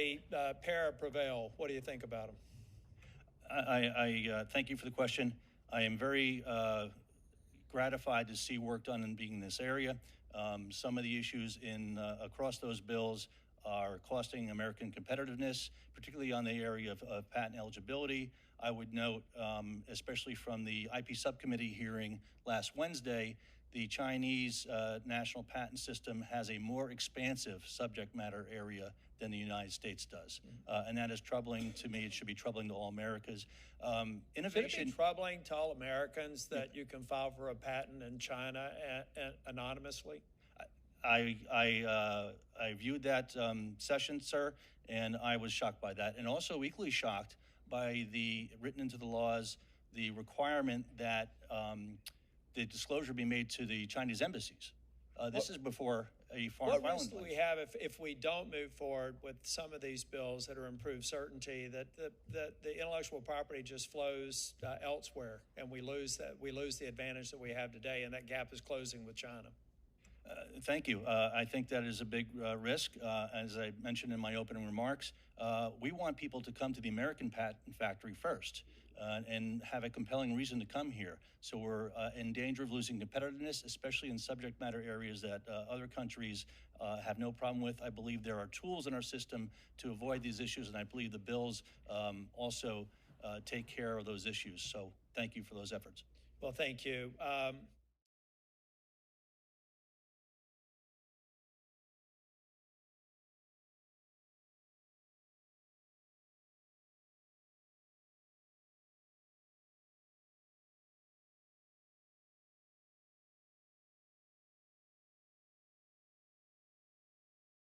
finally, PERA, PREVAIL, what do you think about them? I thank you for the question. I am very gratified to see work done in being in this area. Some of the issues across those bills are costing American competitiveness, particularly on the area of patent eligibility. I would note, especially from the IP Subcommittee hearing last Wednesday, the Chinese national patent system has a more expansive subject matter area than the United States does. And that is troubling to me. It should be troubling to all Americans. Innovation. Should it be troubling to all Americans that you can file for a patent in China anonymously? I viewed that session, sir, and I was shocked by that. And also equally shocked by written into the laws, the requirement that the disclosure be made to the Chinese embassies. This is before a foreign filing. What risk do we have if we don't move forward with some of these bills that are improved certainty, that the intellectual property just flows elsewhere, and we lose the advantage that we have today, and that gap is closing with China? Thank you. I think that is a big risk. As I mentioned in my opening remarks, we want people to come to the American patent factory first and have a compelling reason to come here. So we're in danger of losing competitiveness, especially in subject matter areas that other countries have no problem with. I believe there are tools in our system to avoid these issues, and I believe the bills also take care of those issues. So thank you for those efforts. Well, thank you.